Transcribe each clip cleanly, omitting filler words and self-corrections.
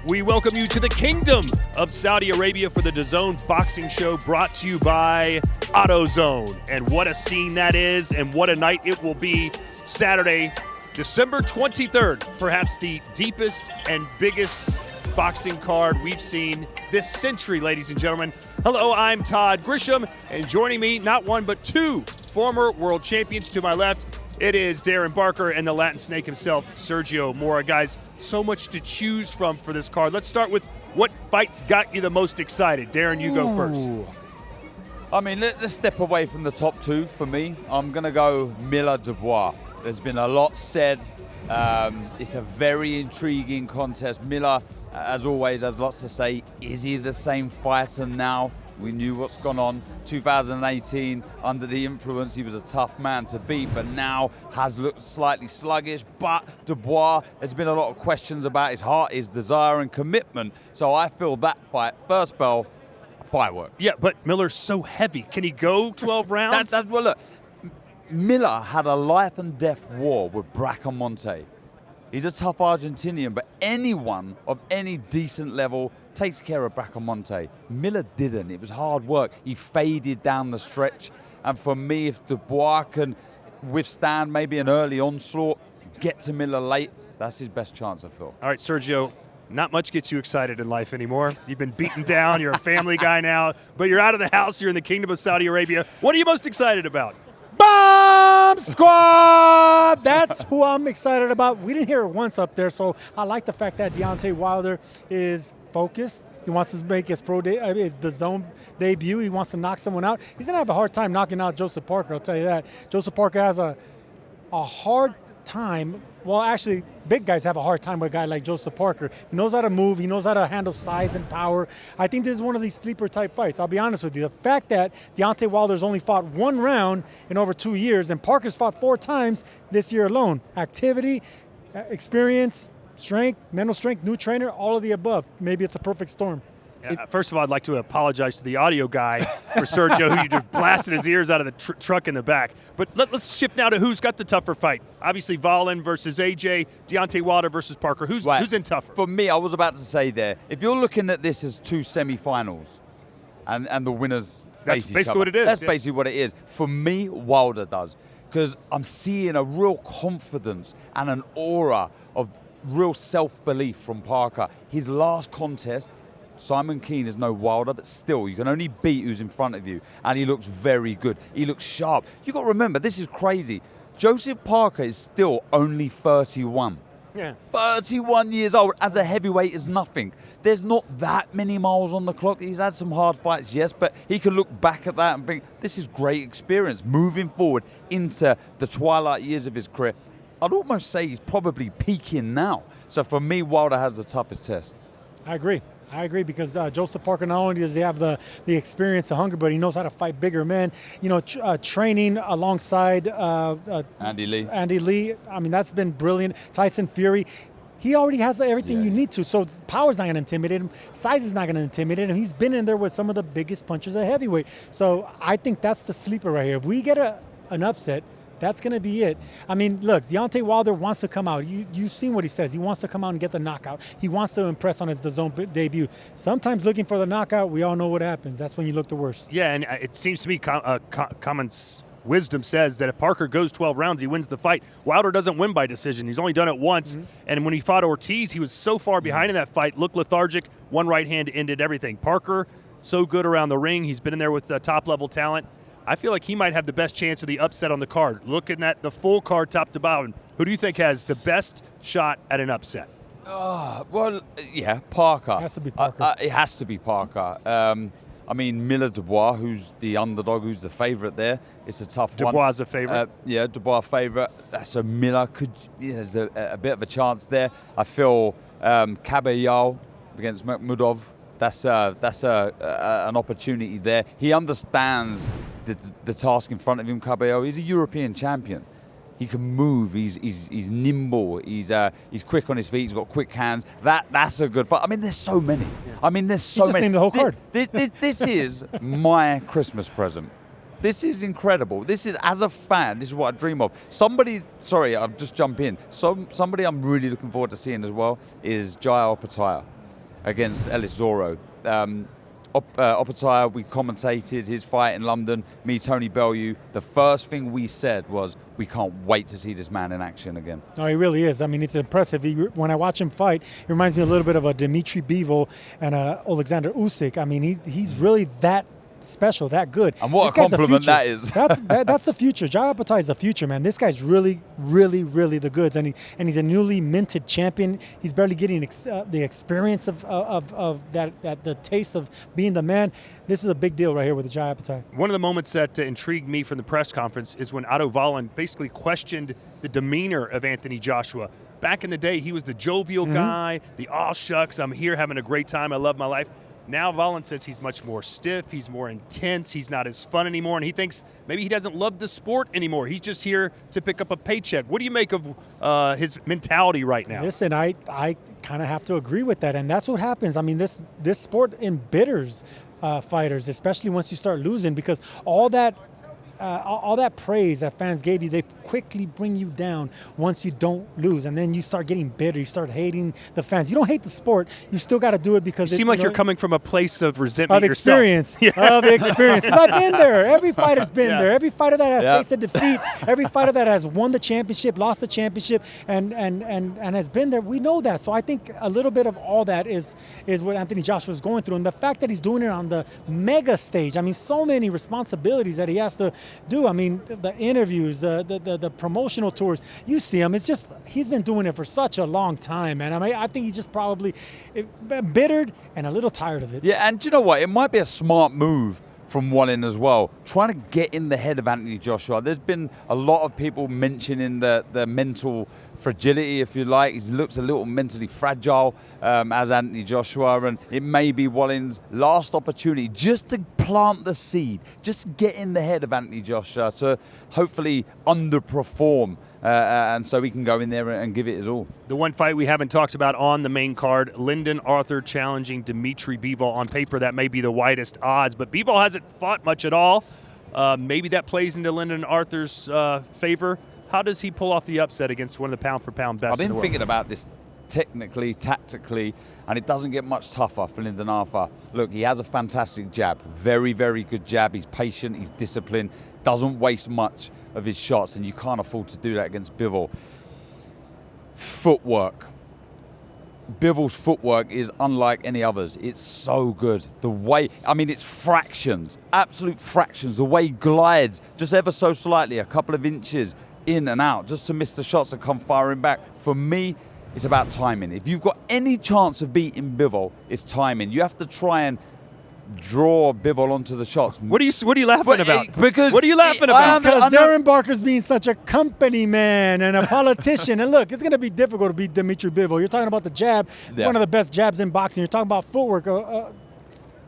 We welcome you to the Kingdom of Saudi Arabia for the DAZN boxing show brought to you by AutoZone. And what a scene that is, and what a night it will be Saturday, December 23rd. Perhaps the deepest and biggest boxing card we've seen this century, ladies and gentlemen. Hello, I'm Todd Grisham, and joining me, not one but two former world champions to my left, it is Darren Barker and the Latin Snake himself, Sergio Mora. Guys, so much to choose from for this card. Let's start with what fights got you the most excited. Darren, you go first. I mean, let's step away from the top two for me. I'm going to go Miller-Dubois. There's been a lot said. It's a very intriguing contest. Miller, as always, has lots to say. Is he the same fighter now? We knew what's gone on. 2018, under the influence, he was a tough man to beat, but now has looked slightly sluggish. But Dubois, there's been a lot of questions about his heart, his desire, and commitment. So I feel that fight, first bell, firework. Yeah, but Miller's so heavy. Can he go 12 rounds? Well, look, Miller had a life and death war with Bracamonte. He's a tough Argentinian, but anyone of any decent level takes care of Bracamonte. Miller didn't. It was hard work. He faded down the stretch. And for me, if Dubois can withstand maybe an early onslaught, get to Miller late, that's his best chance, I feel. All right, Sergio, not much gets you excited in life anymore. You've been beaten down. You're a family guy now, but you're out of the house. You're in the Kingdom of Saudi Arabia. What are you most excited about? Bomb Squad! That's who I'm excited about. We didn't hear it once up there, so I like the fact that Deontay Wilder is focused. He wants to make his DAZN debut. He wants to knock someone out. He's going to have a hard time knocking out Joseph Parker, I'll tell you that. Joseph Parker has a hard time. Well, actually, big guys have a hard time with a guy like Joseph Parker. He knows how to move. He knows how to handle size and power. I think this is one of these sleeper-type fights. I'll be honest with you. The fact that Deontay Wilder's only fought one round in over 2 years, and Parker's fought 4 times this year alone. Activity, experience, strength, mental strength, new trainer, all of the above. Maybe it's a perfect storm. First of all, I'd like to apologize to the audio guy for Sergio, who you just blasted his ears out of the truck in the back. But let's shift now to who's got the tougher fight. Obviously, Wallin versus AJ, Deontay Wilder versus Parker. Who's in tougher? For me, I was about to say there, if you're looking at this as 2 semi-finals and the winners face each other, basically what it is. That's basically what it is. For me, Wilder does. Because I'm seeing a real confidence and an aura of real self-belief from Parker. His last contest, Simon Keane is no Wilder, but still, you can only beat who's in front of you. And he looks very good. He looks sharp. You've got to remember, this is crazy. Joseph Parker is still only 31. Yeah. 31 years old. As a heavyweight is nothing. There's not that many miles on the clock. He's had some hard fights, yes, but he can look back at that and think, this is great experience. Moving forward into the twilight years of his career, I'd almost say he's probably peaking now. So for me, Wilder has the toughest test. I agree because Joseph Parker, not only does he have the experience, the hunger, but he knows how to fight bigger men. You know, training alongside Andy Lee. I mean, that's been brilliant. Tyson Fury. He already has everything you need to. So power's not going to intimidate him. Size is not going to intimidate him. He's been in there with some of the biggest punchers at heavyweight. So I think that's the sleeper right here. If we get an upset, that's going to be it. I mean, look, Deontay Wilder wants to come out. You've seen what he says. He wants to come out and get the knockout. He wants to impress on his DAZN debut. Sometimes looking for the knockout, we all know what happens. That's when you look the worst. Yeah, and it seems to me common wisdom says that if Parker goes 12 rounds, he wins the fight. Wilder doesn't win by decision. He's only done it once. Mm-hmm. And when he fought Ortiz, he was so far behind in that fight, looked lethargic. One right hand ended everything. Parker, so good around the ring. He's been in there with top-level talent. I feel like he might have the best chance of the upset on the card. Looking at the full card top to bottom, who do you think has the best shot at an upset? Well, yeah, Parker. It has to be Parker. It has to be Parker. I mean, Miller-Dubois, who's the underdog, who's the favorite there. It's a tough one. Dubois is a favorite. Yeah, Dubois favorite. So Miller there's a bit of a chance there. I feel Caballero against Makhmudov. That's an opportunity there. He understands the task in front of him, Caballero. He's a European champion. He can move. He's nimble. He's quick on his feet. He's got quick hands. That's a good fight. I mean, there's so many. Yeah. I mean, there's so many. Just named the whole card. This is my Christmas present. This is incredible. This is, as a fan, this is what I dream of. I'll just jump in. Somebody I'm really looking forward to seeing as well is Jai Opetaia. against Elisoro. Opetaya, we commentated his fight in London, me, Tony Bellew. The first thing we said was, we can't wait to see this man in action again. No, he really is. I mean, it's impressive. When I watch him fight, it reminds me a little bit of a Dmitry Bivol and Alexander Usyk. I mean, he's really that special, that good. And what a compliment that is. That's the future. Jai Opetaia is the future, man. This guy's really, really, really the goods, and he's a newly minted champion. He's barely getting the experience of that the taste of being the man. This is a big deal right here with the Jai Opetaia. One of the moments that intrigued me from the press conference is when Otto Wallin basically questioned the demeanor of Anthony Joshua. Back in the day, he was the jovial guy, the aw shucks, I'm here having a great time, I love my life. Now Wallin says he's much more stiff, he's more intense, he's not as fun anymore, and he thinks maybe he doesn't love the sport anymore. He's just here to pick up a paycheck. What do you make of his mentality right now? Listen, I kind of have to agree with that, and that's what happens. I mean, this sport embitters fighters, especially once you start losing, because all that praise that fans gave you, they quickly bring you down once you don't lose, and then you start getting bitter. You start hating the fans. You don't hate the sport. You still got to do it because you seem like you're coming from a place of resentment of experience. Of experience. Because I've been there. Every fighter's been there. Every fighter that has tasted defeat, every fighter that has won the championship, lost the championship, and has been there. We know that. So I think a little bit of all that is what Anthony Joshua is going through, and the fact that he's doing it on the mega stage. I mean, so many responsibilities that he has to do. I mean, the interviews, the promotional tours, you see him. It's just, he's been doing it for such a long time, man. I mean, I think he's just probably embittered and a little tired of it. Yeah, and do you know what? It might be a smart move from Wallin as well, trying to get in the head of Anthony Joshua. There's been a lot of people mentioning the mental fragility, if you like. He looks a little mentally fragile as Anthony Joshua, and it may be Wallin's last opportunity just to plant the seed, just get in the head of Anthony Joshua to hopefully underperform, and so he can go in there and give it his all. The one fight we haven't talked about on the main card, Lyndon Arthur challenging Dmitry Bivol. On paper, that may be the widest odds, but Bivol hasn't fought much at all. Maybe that plays into Lyndon Arthur's favor. How does he pull off the upset against one of the pound-for-pound best in the world? I've been thinking about this technically, tactically, and it doesn't get much tougher for Lyndon Arthur. Look, he has a fantastic jab. Very, very good jab. He's patient, he's disciplined, doesn't waste much of his shots, and you can't afford to do that against Bivol. Footwork. Bivol's footwork is unlike any others. It's so good. The way, I mean, it's fractions, absolute fractions. The way he glides just ever so slightly, a couple of inches in and out, just to miss the shots and come firing back. For me, it's about timing. If you've got any chance of beating Bivol, it's timing. You have to try and draw Bivol onto the shots. What are you laughing about? Because what are you laughing about? Because Darren Barker's being such a company man and a politician. And look, it's going to be difficult to beat Dmitry Bivol. You're talking about the jab, one of the best jabs in boxing. You're talking about footwork.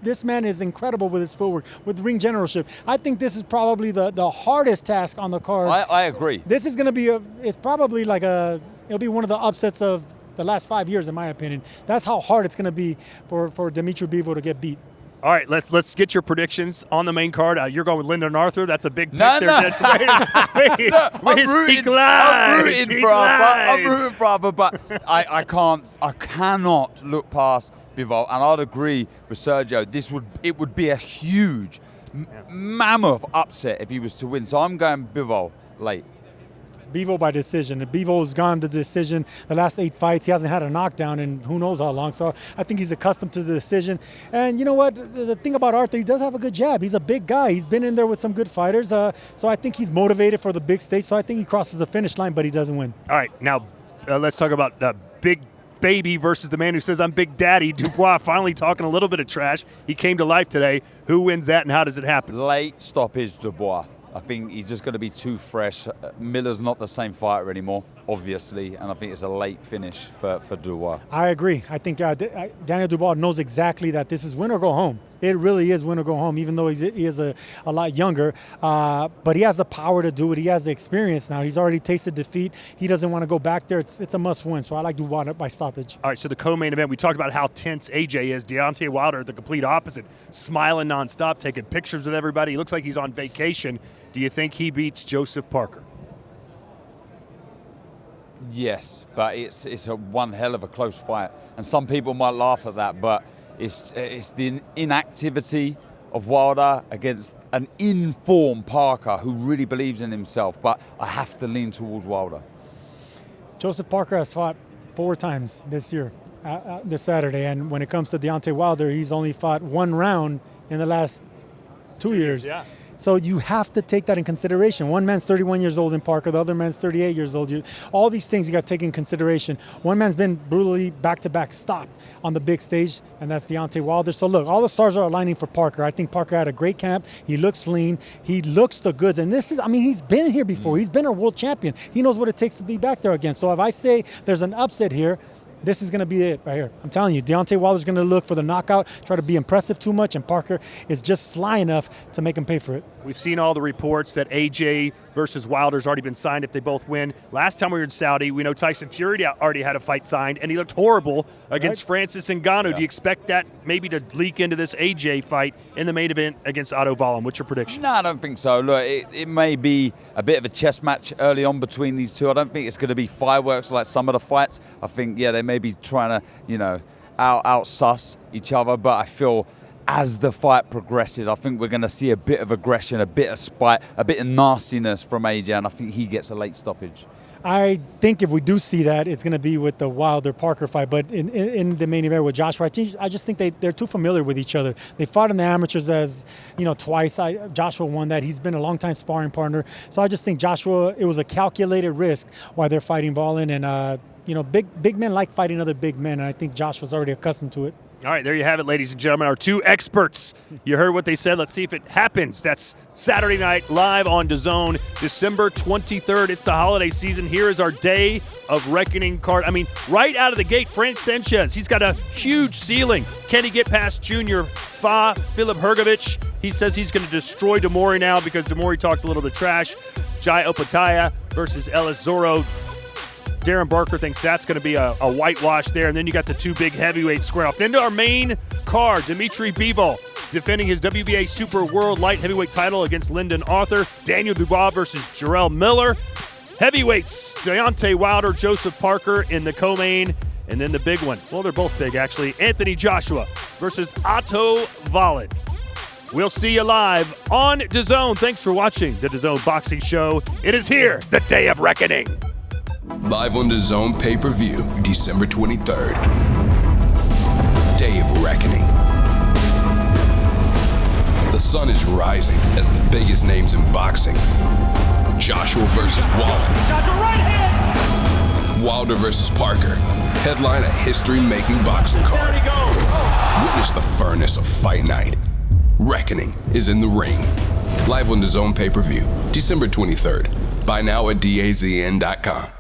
This man is incredible with his footwork, with ring generalship. I think this is probably the hardest task on the card. I agree. This is going to be it's probably like it'll be one of the upsets of the last 5 years, in my opinion. That's how hard it's going to be for Dmitry Bivol to get beat. All right, let's get your predictions on the main card. You're going with Lyndon Arthur. That's a big pick there. No. I'm rooting for Arthur, but I cannot look past Bivol, and I'd agree with Sergio. It would be a huge, mammoth upset if he was to win. So I'm going Bivol late. Bivol by decision. Bivol's gone to decision the last 8 fights. He hasn't had a knockdown in who knows how long. So I think he's accustomed to the decision. And you know what? The thing about Arthur, he does have a good jab. He's a big guy. He's been in there with some good fighters. So I think he's motivated for the big stage. So I think he crosses the finish line, but he doesn't win. All right, now let's talk about Big Baby versus the man who says I'm Big Daddy. Dubois finally talking a little bit of trash. He came to life today. Who wins that and how does it happen? Late stoppage, Dubois. I think he's just going to be too fresh. Miller's not the same fighter anymore, obviously, and I think it's a late finish for Dubois. I agree. I think Daniel Dubois knows exactly that this is win or go home. It really is win or go home, even though he is a lot younger. But he has the power to do it. He has the experience now. He's already tasted defeat. He doesn't want to go back there. It's a must-win, so I like Dubois by stoppage. All right, so the co-main event, we talked about how tense AJ is. Deontay Wilder, the complete opposite, smiling nonstop, taking pictures with everybody. He looks like he's on vacation. Do you think he beats Joseph Parker? Yes, but it's a one hell of a close fight, and some people might laugh at that, but it's the inactivity of Wilder against an in-form Parker who really believes in himself. But I have to lean towards Wilder. Joseph Parker has fought 4 times this year, this Saturday, and when it comes to Deontay Wilder, he's only fought 1 round in the last 2 years. Yeah. So you have to take that in consideration. One man's 31 years old in Parker, the other man's 38 years old. All these things you got to take in consideration. One man's been brutally back-to-back stopped on the big stage, and that's Deontay Wilder. So look, all the stars are aligning for Parker. I think Parker had a great camp. He looks lean. He looks the goods. And this is, I mean, he's been here before. He's been a world champion. He knows what it takes to be back there again. So if I say there's an upset here, this is going to be it right here. I'm telling you, Deontay Wilder's going to look for the knockout, try to be impressive too much, and Parker is just sly enough to make him pay for it. We've seen all the reports that AJ versus Wilder's already been signed if they both win. Last time we were in Saudi, we know Tyson Fury already had a fight signed, and he looked horrible against Francis Ngannou. Yeah. Do you expect that maybe to leak into this AJ fight in the main event against Otto Wallin? What's your prediction? No, I don't think so. Look, it may be a bit of a chess match early on between these two. I don't think it's going to be fireworks like some of the fights. I think, yeah, they may be trying to, out-suss each other, but I feel as the fight progresses, I think we're going to see a bit of aggression, a bit of spite, a bit of nastiness from AJ, and I think he gets a late stoppage. I think if we do see that, it's going to be with the Wilder-Parker fight. But in the main event with Joshua, I just think they're too familiar with each other. They fought in the amateurs twice. Joshua won that. He's been a long-time sparring partner. So I just think Joshua, it was a calculated risk while they're fighting Wallin. And, big men like fighting other big men. And I think Joshua's already accustomed to it. All right, there you have it, ladies and gentlemen, our 2 experts. You heard what they said. Let's see if it happens. That's Saturday night live on DAZN, December 23rd. It's the holiday season. Here is our Day of Reckoning card. I mean, right out of the gate, Frank Sanchez, he's got a huge ceiling. Can he get past Junior Filip Hrgovic? He says he's going to destroy Demori now because Demori talked a little bit of trash. Jai Opetaia versus Ellis Zorro. Darren Barker thinks that's going to be a whitewash there. And then you got the 2 big heavyweights square off. Then to our main card, Dimitri Bivol defending his WBA Super World Light Heavyweight title against Lyndon Arthur. Daniel Dubois versus Jarrell Miller. Heavyweights, Deontay Wilder, Joseph Parker in the co-main. And then the big one, well, they're both big actually, Anthony Joshua versus Otto Wallin. We'll see you live on DAZN. Thanks for watching the DAZN Boxing Show. It is here, the Day of Reckoning. Live on DAZN pay-per-view, December 23rd. Day of Reckoning. The sun is rising as the biggest names in boxing. Joshua versus Wallin. Joshua right hand! Wilder versus Parker. Headline a history-making boxing card. There he goes. Witness the furnace of fight night. Reckoning is in the ring. Live on DAZN pay-per-view, December 23rd. Buy now at DAZN.com.